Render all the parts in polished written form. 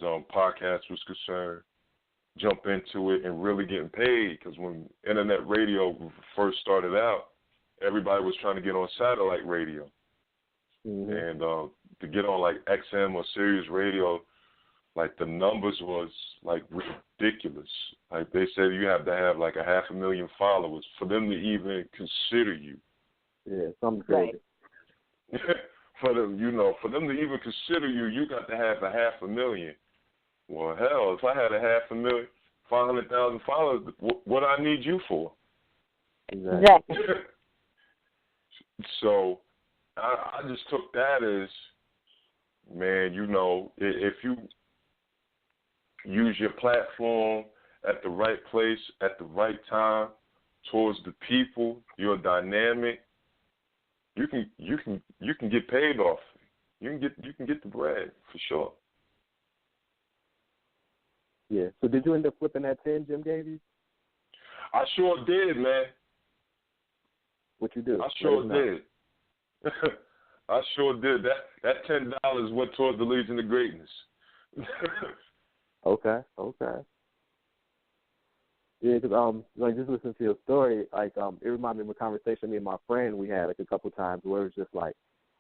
as podcasts was concerned, jump into it and really getting paid. Because when internet radio first started out, everybody was trying to get on satellite radio. Mm-hmm. And to get on like XM or Sirius radio, like the numbers was like ridiculous. Like they said you have to have like 500,000 followers for them to even consider you. Yeah, something crazy. For them, for them to even consider you, you got to have 500,000. Well, hell, if I had 500,000, 500,000 followers, what I need you for? Exactly. So I just took that as, man, if you use your platform at the right place at the right time towards the people, you're dynamic. You can get paid off. You can get the bread for sure. Yeah. So did you end up flipping that 10 Jim gave you? I sure did, man. What you do? I sure did. I sure did. That $10 went towards the Legion of Greatness. Okay. Yeah, because like just listening to your story, like it reminded me of a conversation me and my friend we had like a couple times where it was just like,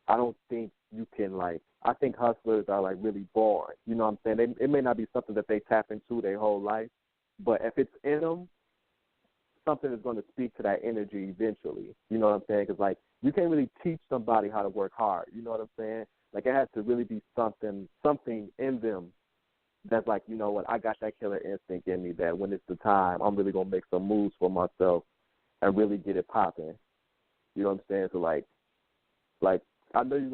I don't think you can I think hustlers are like really boring. You know what I'm saying? It may not be something that they tap into their whole life, but if it's in them, something is going to speak to that energy eventually. You know what I'm saying? Because like you can't really teach somebody how to work hard. You know what I'm saying? Like it has to really be something in them that's like, you know what, I got that killer instinct in me that when it's the time, I'm really going to make some moves for myself and really get it popping. You know what I'm saying? So, like I know you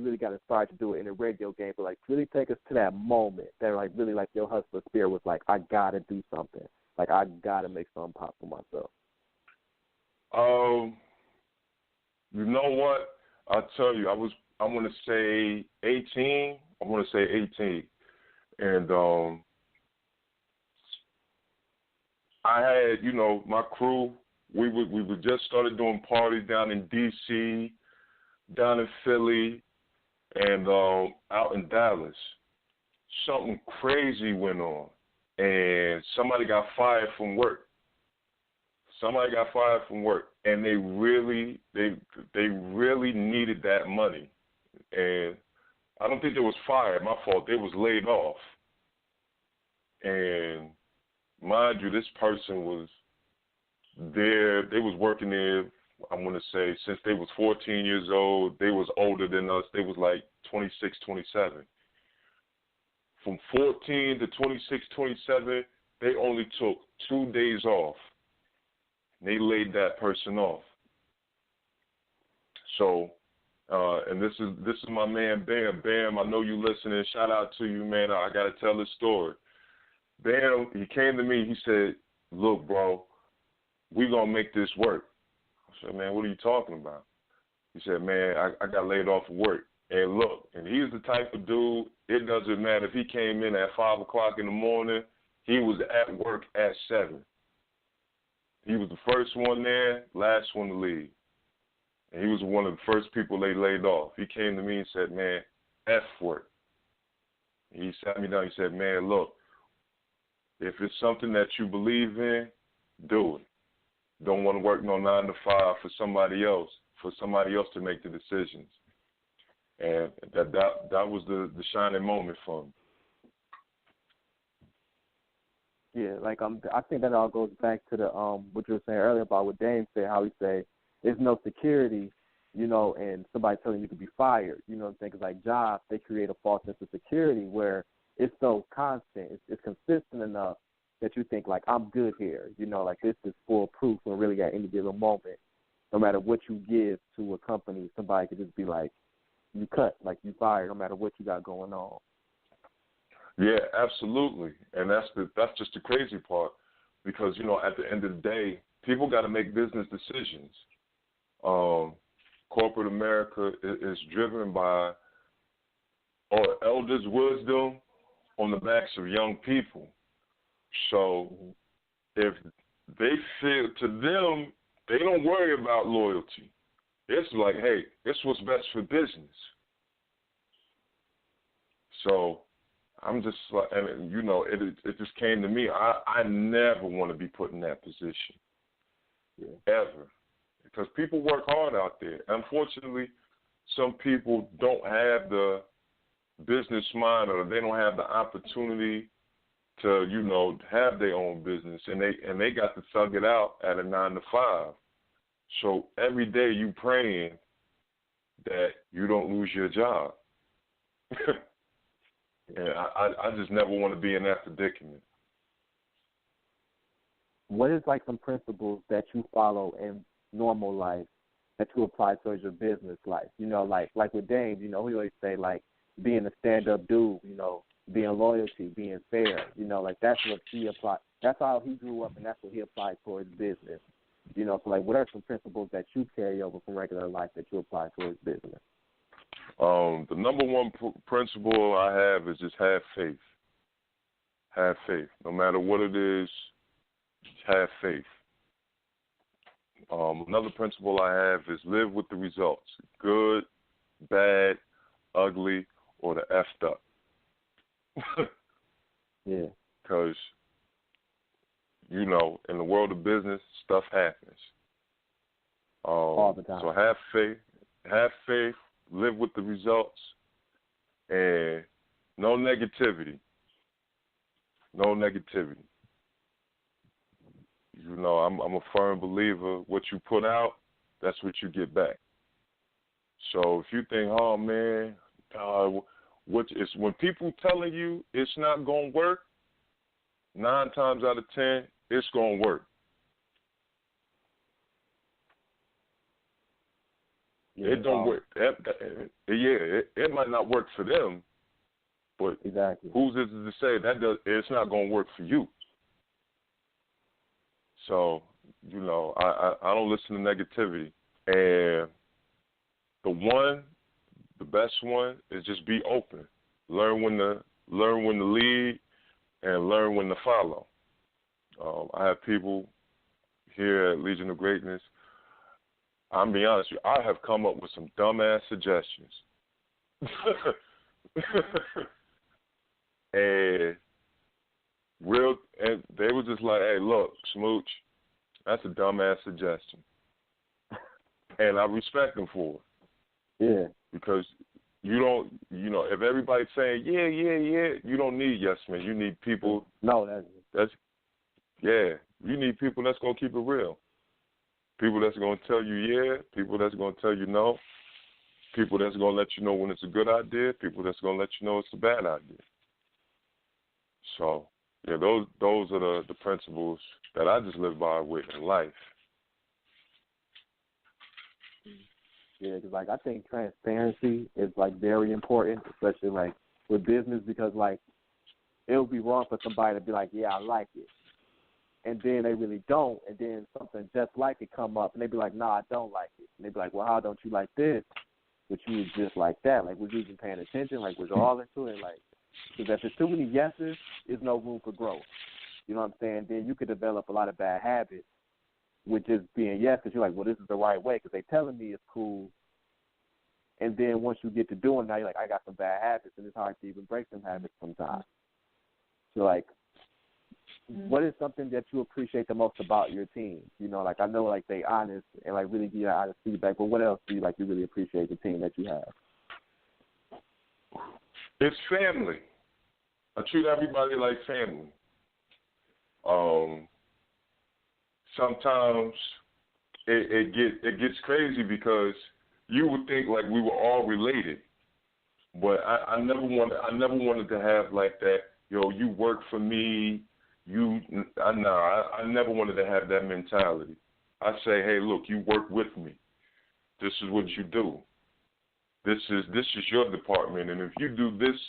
really got inspired to do it in a radio game, but, like, really take us to that moment that, like, really, like, your hustler spirit was like, I got to do something. Like, I got to make something pop for myself. You know what? I'll tell you, I want to say 18. And I had, my crew, we would just started doing parties down in D.C., down in Philly, and out in Dallas. Something crazy went on, and somebody got fired from work. And they really needed that money. And I don't think they was fired. My fault. They was laid off. And mind you, this person was there. They was working there, I'm going to say, since they was 14 years old. They was older than us. They was like 26, 27. From 14 to 26, 27, they only took 2 days off. They laid that person off. So, and this is my man Bam. Bam, I know you listening. Shout out to you, man. I got to tell this story. Bam, he came to me. He said, "Look, bro, we gonna make this work." I said, "Man, what are you talking about?" He said, "Man, I got laid off of work." And look, and he's the type of dude. It doesn't matter if he came in at 5 o'clock in the morning. He was at work at 7. He was the first one there, last one to leave. And he was one of the first people they laid off. He came to me and said, "Man, F work." He sat me down. He said, "Man, look, if it's something that you believe in, do it. Don't want to work no 9 to 5 for somebody else to make the decisions." And that was the shining moment for him. Yeah, like I think that all goes back to the what you were saying earlier about what Dame said, how he said there's no security, and somebody telling you to be fired. You know what I'm saying? Because like jobs, they create a false sense of security where it's so constant, it's consistent enough that you think like I'm good here. Like this is foolproof, and really at any given moment, no matter what you give to a company, somebody could just be like, you cut, like you fired, no matter what you got going on. Yeah, absolutely, and that's just the crazy part, because at the end of the day, people got to make business decisions. Corporate America is driven by our elders' wisdom on the backs of young people. So if they feel, to them, they don't worry about loyalty. It's like, hey, it's what's best for business. So I'm just like, and you know, it just came to me. I never want to be put in that position, ever, because people work hard out there. Unfortunately, some people don't have the business mind, or they don't have the opportunity to, you know, have their own business, and they got to thug it out at a 9 to 5. So every day you praying that you don't lose your job. And I just never want to be in that predicament. What is like some principles that you follow in normal life that you apply towards your business life? You know, like with Dame, you know, we always say like being a stand-up dude, you know, being loyalty, being fair, you know, like that's what he applied. That's how he grew up, and that's what he applied towards business. You know, so like, what are some principles that you carry over from regular life that you apply towards business? The number one principle I have is just have faith. Have faith. No matter what it is, just have faith. Another principle I have is live with the results. Good, bad, ugly, or the effed up. Yeah. Because, you know, in the world of business, stuff happens. All the time. So have faith, live with the results, and no negativity. No negativity. You know, I'm a firm believer, what you put out, that's what you get back. So if you think, oh, man, when people telling you it's not going to work, 9 times out of 10, it's going to work. Yeah, it don't work. It might not work for them, but exactly. Who's it to say it's not going to work for you? So, you know, I don't listen to negativity. And the best one is just be open. Learn when to lead and learn when to follow. I have people here at Legion of Greatness. I'm be honest with you, I have come up with some dumbass suggestions. and they were just like, hey, look, Smooch, that's a dumbass suggestion. And I respect them for it. Yeah. Because you don't, you know, if everybody's saying, yeah, you don't need yes men. You need people. No, you need people that's going to keep it real. People that's going to tell you yeah, people that's going to tell you no, people that's going to let you know when it's a good idea, people that's going to let you know it's a bad idea. So, yeah, those are the principles that I just live by with in life. Yeah, because, like, I think transparency is, like, very important, especially, like, with business, because, like, it would be wrong for somebody to be like, yeah, I like it. And then they really don't, and then something just like it come up, and they be like, nah, I don't like it. And they be like, well, how don't you like this? But you was just like that. Like, was you even paying attention? Like, was you all into it? Like, because if there's too many yeses, there's no room for growth. You know what I'm saying? Then you could develop a lot of bad habits with just being yes, because you're like, well, this is the right way, because they telling me it's cool. And then once you get to doing that, you're like, I got some bad habits, and it's hard to even break them habits sometimes. So, like, what is something that you appreciate the most about your team? You know, like, I know, like, they honest and, like, really give you honest feedback, but what else do you, like, you really appreciate the team that you have? It's family. I treat everybody like family. Sometimes it gets crazy because you would think like we were all related, but I never wanted to have like that. Yo, you work for me. I never wanted to have that mentality. I say, hey, look, you work with me. This is what you do. This is your department, and if you do this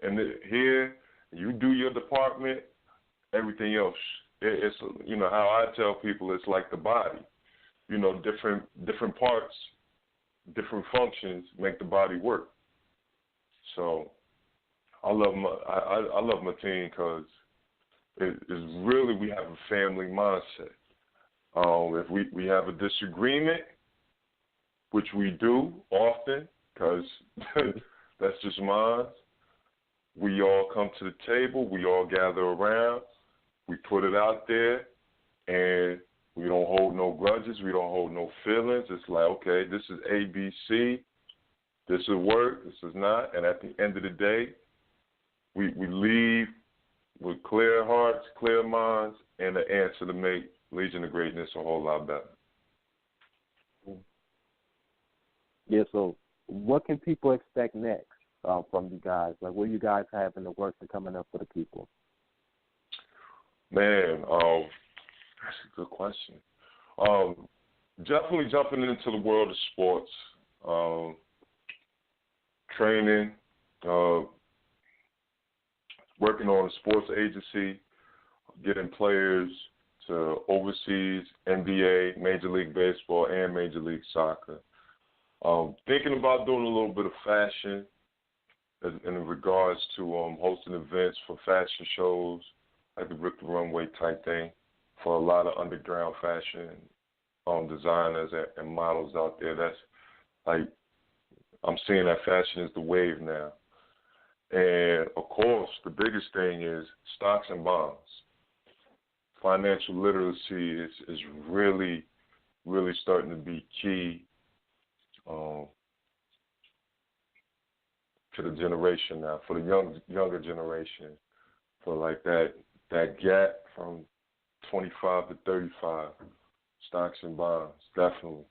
and here, you do your department, everything else. It's, you know, how I tell people, it's like the body. You know, different parts, different functions make the body work. So I love my team because it's really, we have a family mindset. If we have a disagreement, which we do often, because that's just mine, we all come to the table, we all gather around, we put it out there, and we don't hold no grudges, we don't hold no feelings. It's like, okay, this is ABC, this is work, this is not, and at the end of the day, we leave with clear hearts, clear minds, and the answer to make Legion of Greatness a whole lot better. Yeah, so what can people expect next from you guys? Like, what do you guys have in the works and coming up for the people? Man, that's a good question. Definitely jumping into the world of sports, training, working on a sports agency, getting players to overseas, NBA, Major League Baseball, and Major League Soccer. Thinking about doing a little bit of fashion in regards to hosting events for fashion shows, like the Rip the Runway type thing, for a lot of underground fashion designers and models out there. That's like, I'm seeing that fashion is the wave now. And, of course, the biggest thing is stocks and bonds. Financial literacy is really, really starting to be key to the generation now, for the younger generation, for like that gap from 25 to 35, stocks and bonds, definitely.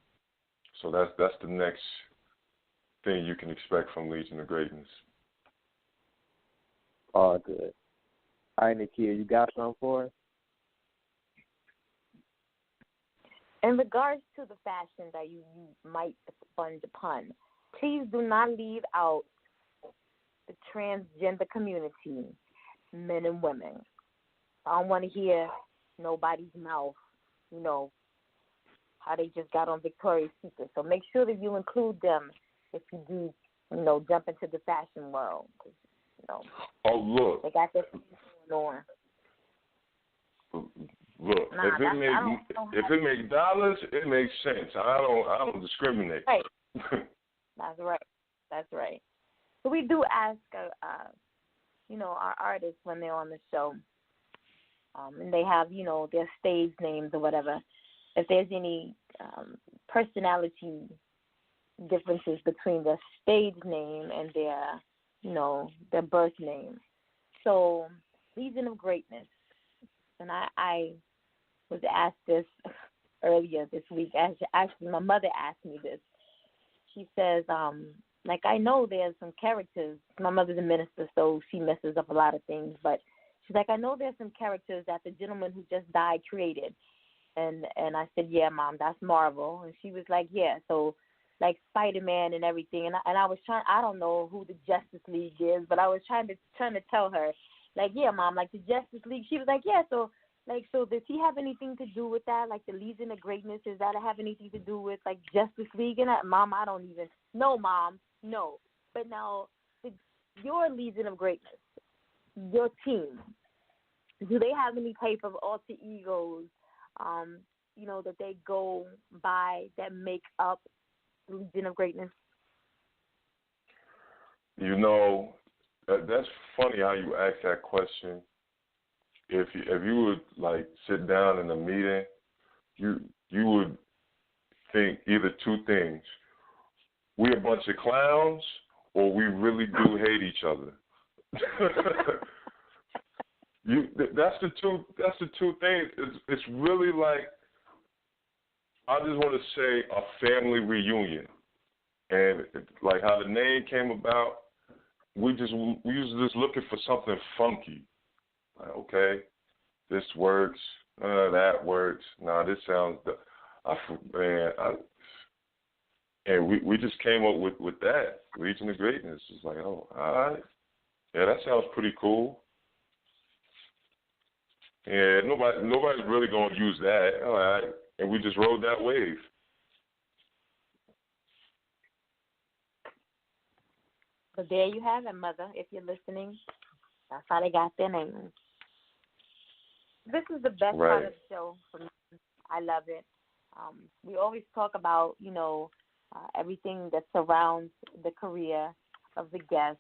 So that's the next thing you can expect from Legion of Greatness. Oh, good. All right, Nakia, you got something for us? In regards to the fashion that you might sponge upon, please do not leave out the transgender community, men and women. I don't want to hear nobody's mouth, how they just got on Victoria's Secret. So make sure that you include them if you do, jump into the fashion world. Oh, look. They got their going on. Look, if it makes dollars, it makes sense. I don't discriminate. Right. That's right. So we do ask, our artists when they're on the show, and they have, their stage names or whatever, if there's any personality differences between their stage name and their birth name. So, Legion of Greatness, and I was asked this earlier this week. Actually, my mother asked me this. She says, I know there's some characters. My mother's a minister, so she messes up a lot of things. But she's like, I know there's some characters that the gentleman who just died created. And I said, yeah, Mom, that's Marvel. And she was like, yeah, so like Spider-Man and everything. And I was trying, I don't know who the Justice League is, but I was trying to tell her, like, yeah, Mom, like the Justice League. She was like, yeah, so does he have anything to do with that? Like the Legion of Greatness, does that have anything to do with like Justice League? And Mom, I don't even know, Mom, no. But now, your Legion of Greatness, your team, do they have any type of alter egos, that they go by that make up Legion of Greatness? That's funny how you ask that question. If you would like sit down in a meeting, you would think either two things: we a bunch of clowns, or we really do hate each other. That's the two things. It's really like, I just want to say, a family reunion, and like how the name came about. We was just looking for something funky. Like, okay, this works. That works. Nah, this sounds. And we just came up with that Legion of Greatness. It's like, oh, all right, yeah, that sounds pretty cool. Yeah, nobody's really gonna use that. All right, and we just rode that wave. So there you have it, Mother. If you're listening, that's how they got their names. This is the best part of the show for me. I love it. We always talk about, everything that surrounds the career of the guest,